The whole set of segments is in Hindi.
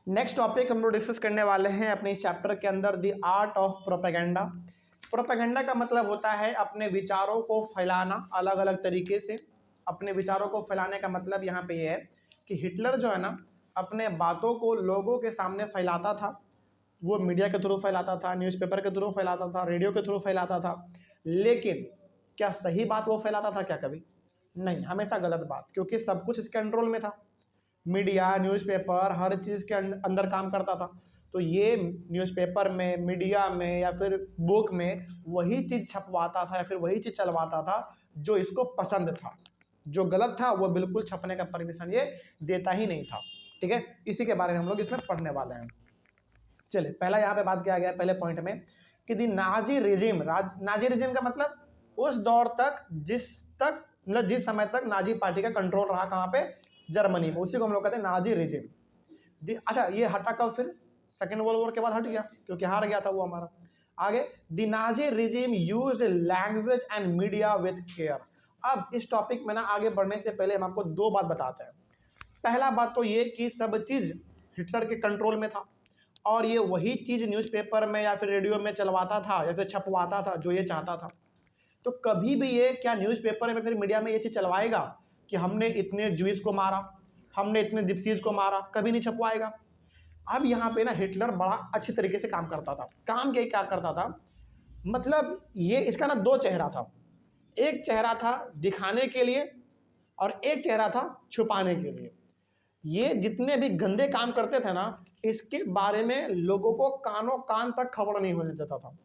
नेक्स्ट टॉपिक हम लोग डिस्कस करने वाले हैं अपने इस चैप्टर के अंदर, the art of propaganda. Propaganda का मतलब होता है अपने विचारों को फैलाना अलग अलग तरीके से। अपने विचारों को फैलाने का मतलब यहाँ पे ये है कि हिटलर जो है ना, अपने बातों को लोगों के सामने फैलाता था। वो मीडिया के थ्रू फैलाता था, न्यूज़पेपर के थ्रू फैलाता था, रेडियो के थ्रू फैलाता था। लेकिन क्या सही बात वो फैलाता था क्या? कभी नहीं, हमेशा गलत बात, क्योंकि सब कुछ इसके कंट्रोल में था। मीडिया, न्यूज़पेपर हर चीज़ के अंदर काम करता था। तो ये न्यूज़पेपर में, मीडिया में या फिर बुक में वही चीज़ छपवाता था या फिर वही चीज़ चलवाता था जो इसको पसंद था। जो गलत था वो बिल्कुल छपने का परमिशन ये देता ही नहीं था। ठीक है, इसी के बारे में हम लोग इसमें पढ़ने वाले हैं। चलिए, पहला यहाँ पे बात किया गया पहले पॉइंट में कि दी नाजी रिजिम। नाजी रिजिम का मतलब उस दौर तक मतलब जिस समय तक नाजी पार्टी का कंट्रोल रहा, कहाँ पे? जर्मनी में। उसी को हम लोग कहते हैं नाजी रिजिम। अच्छा, ये हटा कब? फिर सेकेंड वर्ल्ड वॉर के बाद हट गया, क्योंकि हार गया था वो हमारा। आगे, the Nazi regime used language and media with care. अब इस टॉपिक में ना आगे बढ़ने से पहले हम आपको दो बात बताते हैं। पहला बात तो ये कि सब चीज़ हिटलर के कंट्रोल में था और ये वही चीज़ न्यूज़पेपर में या फिर रेडियो में चलवाता था या फिर छपवाता था जो ये चाहता था। तो कभी भी ये क्या न्यूज़पेपर में फिर मीडिया में ये चीज़ चलवाएगा कि हमने इतने ज्यूइस को मारा, हमने इतने जिप्सीज को मारा? कभी नहीं छपवाएगा। अब यहाँ पे ना हिटलर बड़ा अच्छी तरीके से काम करता था। काम क्या करता था, मतलब ये इसका ना दो चेहरा था। एक चेहरा था दिखाने के लिए और एक चेहरा था छुपाने के लिए। ये जितने भी गंदे काम करते थे ना, इसके बारे में लोगों को कानों कान तक खबर नहीं होने देता था।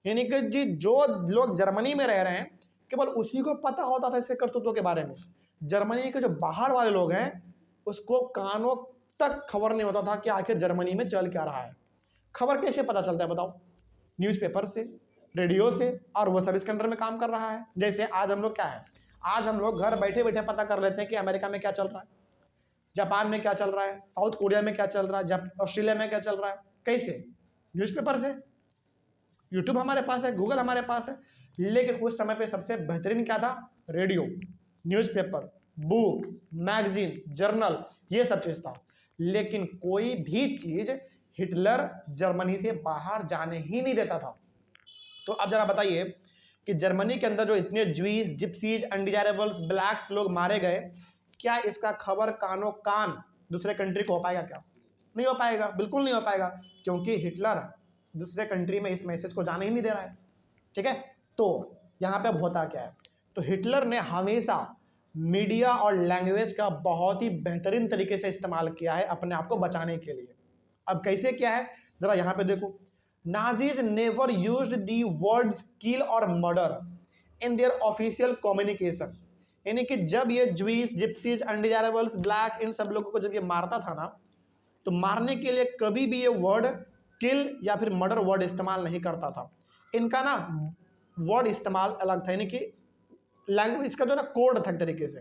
यानी कि जी जो लोग जर्मनी में रह रहे हैं केवल उसी को पता होता था इसके करतूतों के बारे में। जर्मनी के जो बाहर वाले लोग हैं उसको कानों तक खबर नहीं होता था कि आखिर जर्मनी में चल क्या रहा है। खबर कैसे पता चलता है बताओ? न्यूज़पेपर से, रेडियो से, और वो सब इसके अंडर में काम कर रहा है। जैसे आज हम लोग क्या है, आज हम लोग घर बैठे बैठे पता कर लेते हैं कि अमेरिका में क्या चल रहा है, जापान में क्या चल रहा है, साउथ कोरिया में क्या चल रहा है, ऑस्ट्रेलिया में क्या चल रहा है। कैसे? न्यूज़पेपर से। यूट्यूब हमारे पास है, गूगल हमारे पास है। लेकिन उस समय पे सबसे बेहतरीन क्या था? Radio, newspaper, book, magazine, journal, ये सब चीज़ था। लेकिन कोई भी चीज़ हिटलर जर्मनी से बाहर जाने ही नहीं देता था। तो अब जरा बताइए कि जर्मनी के अंदर जो इतने ज्यूइस, जिप्सीज, अनडिजायरेबल्स, ब्लैक्स लोग मारे गए, क्या इसका खबर कानों कान दूसरे कंट्री को हो पाएगा क्या? नहीं हो पाएगा, बिल्कुल नहीं हो पाएगा, क्योंकि हिटलर दूसरे कंट्री में इस मैसेज को जाने ही नहीं दे रहा है। ठीक है, तो यहाँ पे अब होता क्या है, तो हिटलर ने हमेशा मीडिया और लैंग्वेज का बहुत ही बेहतरीन तरीके से इस्तेमाल किया है अपने आप को बचाने के लिए। अब कैसे क्या है जरा यहाँ पे देखो। Nazis never used the words kill और murder in their official communication. यानी कि जब ये ज्यूइस, जिप्सीज, अनडिजायरेबल्स, ब्लैक, इन सब लोगों को जब ये मारता था ना, तो मारने के लिए कभी भी ये वर्ड किल या फिर मर्डर वर्ड इस्तेमाल नहीं करता था। इनका ना वर्ड इस्तेमाल अलग था, यानी कि लैंग्वेज इसका जो ना कोड था एक तरीके से।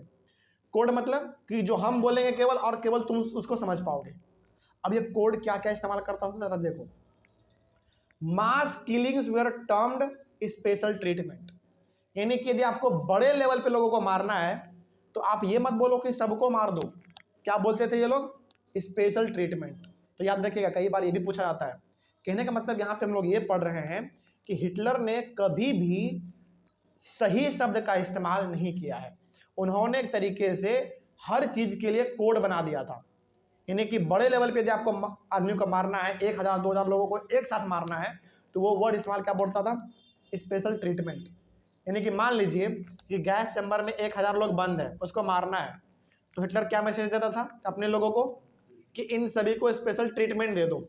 कोड मतलब कि जो हम बोलेंगे केवल और केवल तुम उसको समझ पाओगे। अब ये कोड क्या क्या इस्तेमाल करता था जरा देखो। Mass killings were termed special treatment. यानी कि यदि आपको बड़े लेवल पे लोगों को मारना है तो आप ये मत बोलो कि सबको मार दो। क्या बोलते थे ये लोग? Special treatment. तो याद रखिएगा, कई बार ये भी पूछा जाता है। कहने का मतलब यहाँ पे हम लोग ये पढ़ रहे हैं कि हिटलर ने कभी भी सही शब्द का इस्तेमाल नहीं किया है। उन्होंने एक तरीके से हर चीज़ के लिए कोड बना दिया था। यानी कि बड़े लेवल पे यदि आपको आदमी को मारना है, 1000 2000 लोगों को एक साथ मारना है, तो वो वर्ड इस्तेमाल क्या बोलता था? Special treatment. यानी कि मान लीजिए कि गैस चैम्बर में 1000 लोग बंद है, उसको मारना है, तो हिटलर क्या मैसेज देता था अपने लोगों को कि इन सभी को स्पेशल ट्रीटमेंट दे दो।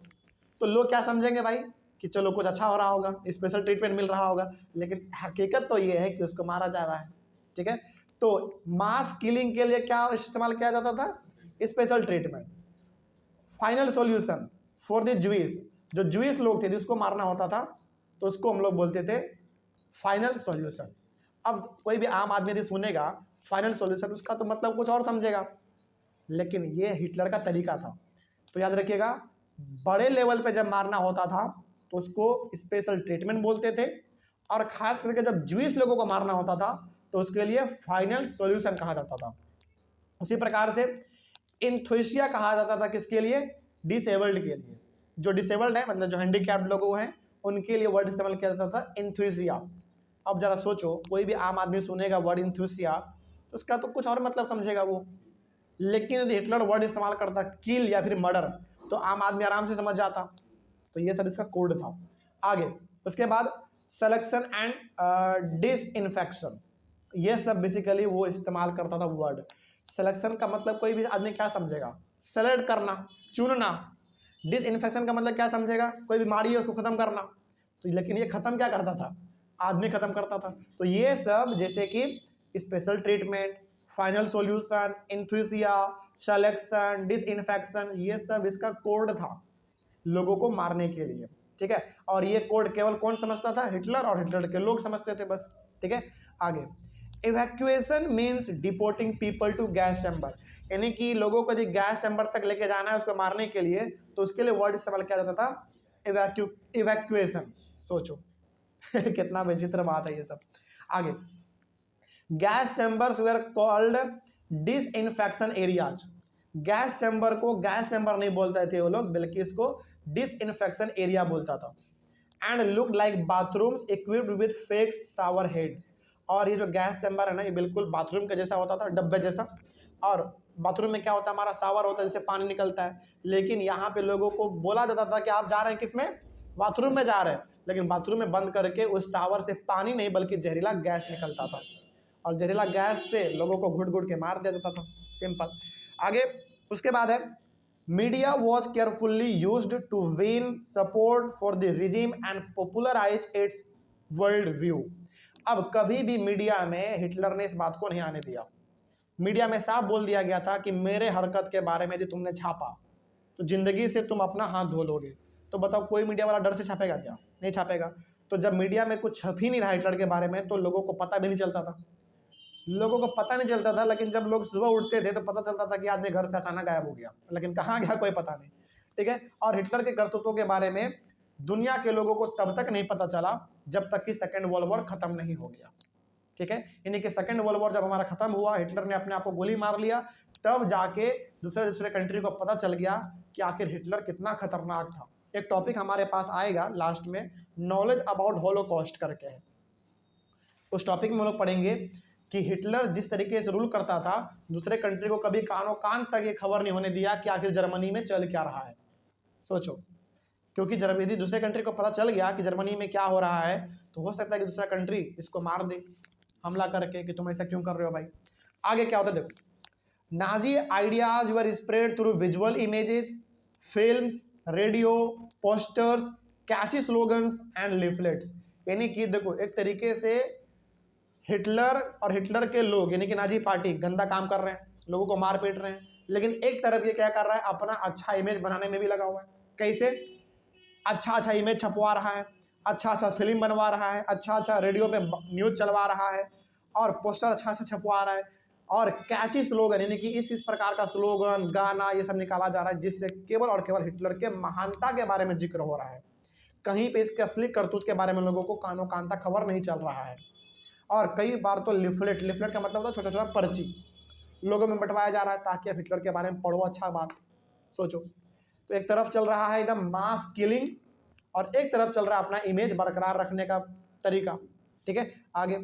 तो लोग क्या समझेंगे भाई कि चलो कुछ अच्छा हो रहा होगा, स्पेशल ट्रीटमेंट मिल रहा होगा, लेकिन हकीकत तो ये है कि उसको मारा जा रहा है। ठीक है, तो मास किलिंग के लिए क्या इस्तेमाल किया जाता था? Special treatment. Final solution for the Jewish. जो ज्यूइस लोग थे जिसको मारना होता था तो उसको हम लोग बोलते थे फाइनल सॉल्यूशन। अब कोई भी आम आदमी यदि सुनेगा फाइनल सॉल्यूशन, उसका तो मतलब कुछ और समझेगा, लेकिन ये हिटलर का तरीका था। तो याद रखिएगा, बड़े लेवल पे जब मारना होता था तो उसको स्पेशल ट्रीटमेंट बोलते थे, और खास करके जब ज्यूइस लोगों को मारना होता था तो उसके लिए फाइनल सॉल्यूशन कहा जाता था। उसी प्रकार से इंथुसिया कहा जाता था किसके लिए? डिसेबल्ड के लिए, जो डिसेबल्ड है मतलब जो हैंडीकैप्ड लोग हैं उनके लिए वर्ड इस्तेमाल किया जाता था इंथुसिया। अब जरा सोचो, कोई भी आम आदमी सुनेगा वर्ड इंथुसिया तो उसका तो कुछ और मतलब समझेगा वो, लेकिन यदि हिटलर वर्ड इस्तेमाल करता किल या फिर मर्डर तो आम आदमी आराम से समझ जाता। तो ये सब इसका कोड था। आगे उसके बाद सिलेक्शन एंड डिसइंफेक्शन, ये सब बेसिकली वो इस्तेमाल करता था वर्ड। सिलेक्शन का मतलब कोई भी आदमी क्या समझेगा, सेलेक्ट करना, चुनना। डिसइंफेक्शन का मतलब क्या समझेगा, कोई बीमारी है उसको खत्म करना। तो लेकिन ये खत्म क्या करता था, आदमी खत्म करता था। तो ये सब जैसे कि स्पेशल ट्रीटमेंट, फाइनल सॉल्यूशन, इंथुसिया, सिलेक्शन, डिसइंफेक्शन, ये सब इसका कोड था लोगों को मारने के लिए, ठीक है। और ये कोड केवल कौन समझता था, हिटलर और हिटलर के लोग समझते थे बस, ठीक है। आगे evacuation means deporting people to gas chamber, यानी कि लोगों को यदि गैस चैम्बर तक लेके जाना है उसको मारने के लिए, तो उसके लिए वर्ड इस्तेमाल किया जाता था इवैक्यूएशन। सोचो कितना विचित्र बात है ये सब। आगे gas chambers where called disinfection areas. Gas chamber को गैस चैम्बर नहीं बोलते थे वो लोग, बल्कि इसको डिसइंफेक्शन एरिया बोलता था। And look like bathrooms equipped with fake shower heads, और ये जो गैस चैम्बर है ना ये बिल्कुल बाथरूम के जैसा होता था, डब्बे जैसा। और बाथरूम में क्या होता है, हमारा शावर होता है जिससे पानी निकलता है, लेकिन यहाँ पे लोगों को बोला जाता था कि आप जा रहे हैं किस में, बाथरूम में जा रहे हैं, लेकिन बाथरूम में बंद करके उस शावर से पानी नहीं बल्कि जहरीला गैस निकलता था, और जहरीला गैस से लोगों को घुट घुट के मार देता था, सिंपल। आगे उसके बाद है media was carefully used to win support for the regime and popularise its world view. अब कभी भी मीडिया में हिटलर ने इस बात को नहीं आने दिया। मीडिया में साफ बोल दिया गया था कि मेरे हरकत के बारे में यदि तुमने छापा तो जिंदगी से तुम अपना हाथ धो लोगे। तो बताओ कोई मीडिया वाला डर से छापेगा क्या, नहीं छापेगा। तो जब मीडिया में कुछ छप ही नहीं रहा हिटलर के बारे में तो लोगों को पता भी नहीं चलता था, लोगों को पता नहीं चलता था। लेकिन जब लोग सुबह उठते थे तो पता चलता था कि आदमी घर से अचानक गायब हो गया, लेकिन कहाँ गया कोई पता नहीं, ठीक है। और हिटलर के करतूतों के बारे में दुनिया के लोगों को तब तक नहीं पता चला जब तक कि सेकेंड वर्ल्ड वॉर खत्म नहीं हो गया, ठीक है। यानी कि सेकेंड वर्ल्ड वॉर जब हमारा खत्म हुआ, हिटलर ने अपने आप को गोली मार लिया, तब जाके दूसरे कंट्री को पता चल गया कि आखिर हिटलर कितना खतरनाक था। एक टॉपिक हमारे पास आएगा लास्ट में, नॉलेज अबाउट हॉलोकॉस्ट करके है। उस टॉपिक में हम लोग पढ़ेंगे कि हिटलर जिस तरीके से रूल करता था, दूसरे कंट्री को कभी कानों कान तक ये खबर नहीं होने दिया कि आखिर जर्मनी में चल क्या रहा है। सोचो, क्योंकि यदि दूसरे कंट्री को पता चल गया कि जर्मनी में क्या हो रहा है तो हो सकता है कि दूसरा कंट्री इसको मार दे हमला करके कि तुम ऐसा क्यों कर रहे हो भाई। आगे क्या होता है देखो, Nazi ideas were spread through visual images, films, radio, posters, catchy slogans and leaflets. यानी कि देखो एक तरीके से हिटलर और हिटलर के लोग यानी कि नाजी पार्टी गंदा काम कर रहे हैं, लोगों को मार पीट रहे हैं, लेकिन एक तरफ ये क्या कर रहा है, अपना अच्छा इमेज बनाने में भी लगा हुआ है। कैसे, अच्छा अच्छा इमेज छपवा रहा है, अच्छा अच्छा फिल्म बनवा रहा है, अच्छा अच्छा रेडियो पे न्यूज़ चलवा रहा है, और पोस्टर अच्छा अच्छा छपवा रहा है, और कैची स्लोगन यानी कि इस प्रकार का स्लोगन, गाना, ये सब निकाला जा रहा है जिससे केवल और केवल हिटलर के महानता के बारे में जिक्र हो रहा है। कहीं पे इसके असली करतूत के बारे में लोगों को कानों कान तक खबर नहीं चल रहा है। और कई बार तो लिफलेट का मतलब होता है छोटा छोटा पर्ची लोगों में बंटवाया जा रहा है ताकि आप हिटलर के बारे में पढ़ो, अच्छा बात। सोचो, तो एक तरफ चल रहा है एकदम मास किलिंग और एक तरफ चल रहा है अपना इमेज बरकरार रखने का तरीका, ठीक है। आगे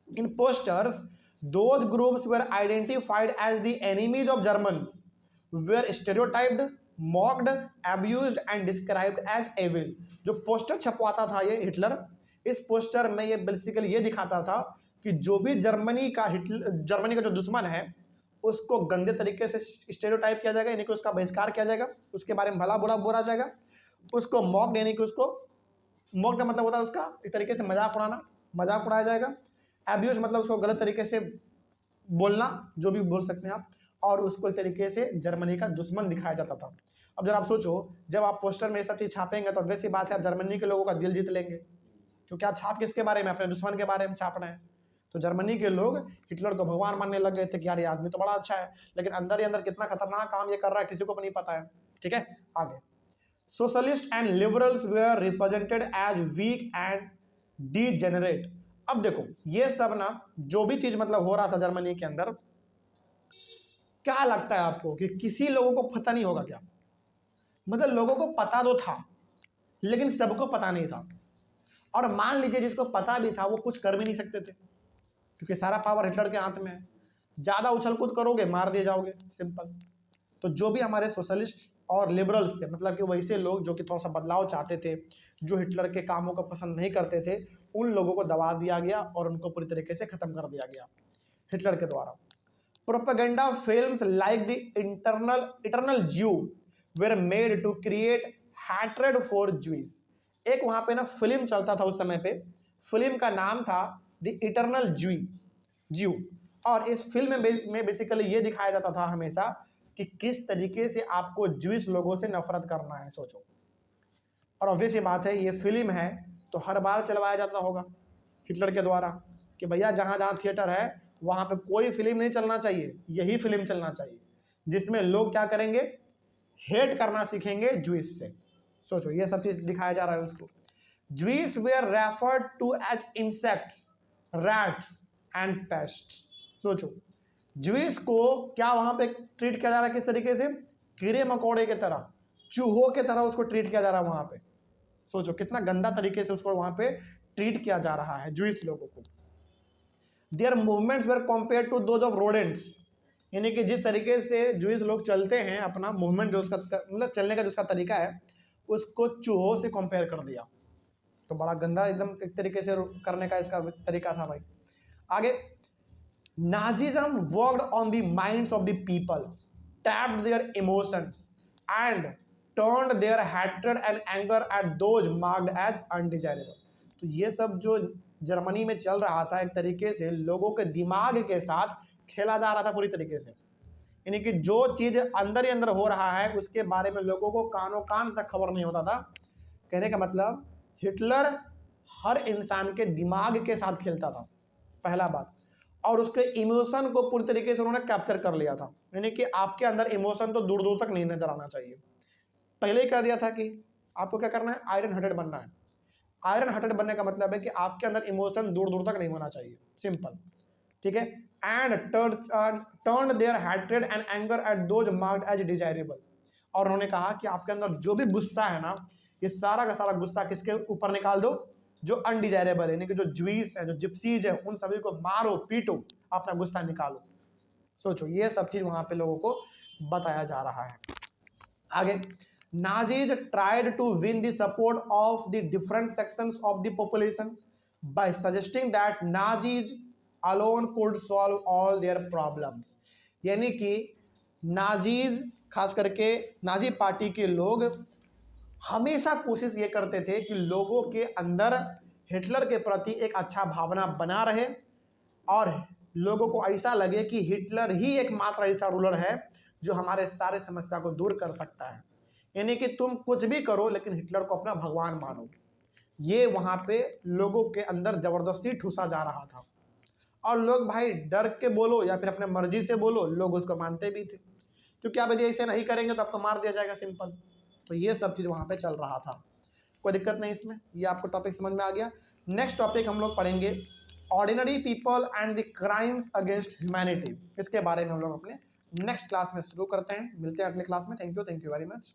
in posters those groups were identified as the enemies of Germans were stereotyped, mocked, abused and described as evil. जो पोस्टर छपवाता था ये हिटलर, इस पोस्टर में ये बेसिकली ये दिखाता था कि जो भी जर्मनी का जो दुश्मन है उसको गंदे तरीके से स्टेरियोटाइप किया जाएगा, यानी कि उसका बहिष्कार किया जाएगा, उसके बारे में भला बुरा बोला जाएगा। उसको मॉक यानी कि उसको मॉक का मतलब होता है उसका एक तरीके से मजाक उड़ाया जाएगा। एब्यूज मतलब उसको गलत तरीके से बोलना, जो भी बोल सकते हैं आप, और उसको एक तरीके से जर्मनी का दुश्मन दिखाया जाता था। अब जब आप सोचो, जब आप पोस्टर में ये सब चीज़ छापेंगे तो वैसी बात है आप जर्मनी के लोगों का दिल जीत लेंगे, क्योंकि आप छाप किसके बारे में, अपने दुश्मन के बारे में छाप रहे हैं। तो जर्मनी के लोग हिटलर को भगवान मानने लग गए थे कि यार ये आदमी तो बड़ा अच्छा है, लेकिन अंदर ही अंदर कितना खतरनाक काम ये कर रहा है किसी को भी नहीं पता है, ठीक है। आगे socialist and liberals were represented as weak and degenerate. अब देखो ये सब ना जो भी चीज मतलब हो रहा था जर्मनी के अंदर, क्या लगता है आपको कि किसी लोगों को पता नहीं होगा क्या? मतलब लोगों को पता तो था लेकिन सबको पता नहीं था। और मान लीजिए जिसको पता भी था वो कुछ कर भी नहीं सकते थे क्योंकि सारा पावर हिटलर के हाथ में है। ज़्यादा उछल कूद करोगे मार दिए जाओगे, सिंपल। तो जो भी हमारे सोशलिस्ट और लिबरल्स थे, मतलब कि वैसे लोग जो कि थोड़ा सा बदलाव चाहते थे, जो हिटलर के कामों को पसंद नहीं करते थे, उन लोगों को दबा दिया गया और उनको पूरी तरीके से ख़त्म कर दिया गया हिटलर के द्वारा। Propaganda films like the Eternal Jew were made to create hatred for Jews. एक वहाँ पे ना फिल्म चलता था उस समय पे, फिल्म का नाम था द इटर्नल ज्यू। और इस फिल्म में बेसिकली ये दिखाया जाता था हमेशा कि किस तरीके से आपको ज्यूइश लोगों से नफरत करना है, सोचो। और ऑब्वियस ये बात है, ये फिल्म है तो हर बार चलवाया जाता होगा हिटलर के द्वारा कि भैया जहाँ जहाँ थिएटर है वहाँ पे कोई फिल्म नहीं चलना चाहिए, यही फिल्म चलना चाहिए जिसमें लोग क्या करेंगे, हेट करना सीखेंगे ज्यूइश से। सोचो ये सब चीज़ दिखाया जा रहा है उसको। Jewish were referred to as insects, rats and pests. सोचो ज्यूइश को क्या वहाँ पे ट्रीट किया जा रहा है, किस तरीके से, कीड़े मकोड़े की तरह, चूहों की तरह उसको ट्रीट किया जा रहा है वहाँ पे। सोचो कितना गंदा तरीके से उसको वहाँ पे ट्रीट किया जा रहा है ज्यूइश लोगों को। Their movements were compare to those of rodents, यानी कि जिस तरीके से ज्यूइश लोग चलते हैं, अपना मूवमेंट जो उसका मतलब चलने का जो उसका तरीका है, उसको चूहों से कंपेयर कर दिया। तो बड़ा गंदा एकदम एक तरीके से करने का इसका तरीका था भाई। आगे, Nazism worked on the minds of the people, tapped their emotions, and turned their hatred and anger at those marked as undesirable। तो ये सब जो जर्मनी में चल रहा था एक तरीके से लोगों के दिमाग के साथ खेला जा रहा था पूरी तरीके से, यानी कि जो चीज़ अंदर ही अंदर हो रहा है उसके बारे में लोगों को कानों कान तक खबर नहीं होता था। कहने का मतलब हिटलर हर इंसान के दिमाग के साथ खेलता था, पहला बात। और उसके इमोशन को पूरी तरीके से उन्होंने कैप्चर कर लिया था, यानी कि आपके अंदर इमोशन तो दूर दूर तक नहीं नजर आना चाहिए। पहले ही कह दिया था कि आपको क्या करना है, आयरन हार्टेड बनना है। आयरन हार्टेड बनने का मतलब है कि आपके अंदर इमोशन दूर दूर तक नहीं होना चाहिए, सिंपल, ठीक है। And turn their hatred and anger at those marked as desirable. और उन्होंने कहा कि आपके अंदर जो भी गुस्सा है ना, ये सारा का सारा गुस्सा किसके ऊपर निकाल दो, जो अनडिजायरेबल है, यानी कि जो ज्यूइश है, जो जिप्सीज है, उन सभी को मारो पीटो, अपना गुस्सा निकालो। सोचो ये सब चीज वहां पे लोगों को बताया जा रहा है। आगे, Nazis tried to win the support of the different sections of the population by suggesting that Nazis alone could solve all their problems. यानी कि नाजीज, खास करके नाजी पार्टी के लोग हमेशा कोशिश ये करते थे कि लोगों के अंदर हिटलर के प्रति एक अच्छा भावना बना रहे और लोगों को ऐसा लगे कि हिटलर ही एकमात्र ऐसा रूलर है जो हमारे सारे समस्या को दूर कर सकता है। यानी कि तुम कुछ भी करो लेकिन हिटलर को अपना भगवान मानो। ये वहाँ पे लोगों के अंदर ज़बरदस्ती ठूसा जा रहा था और लोग भाई डर के बोलो या फिर अपने मर्जी से बोलो, लोग उसको मानते भी थे, क्योंकि आप यदि ऐसे नहीं करेंगे तो आपको मार दिया जाएगा, सिंपल। तो ये सब चीज़ वहाँ पे चल रहा था, कोई दिक्कत नहीं इसमें। ये आपको टॉपिक समझ में आ गया। नेक्स्ट टॉपिक हम लोग पढ़ेंगे ordinary people and the crimes against humanity. इसके बारे में हम लोग अपने नेक्स्ट क्लास में शुरू करते हैं। मिलते हैं अगले क्लास में। Thank you very much.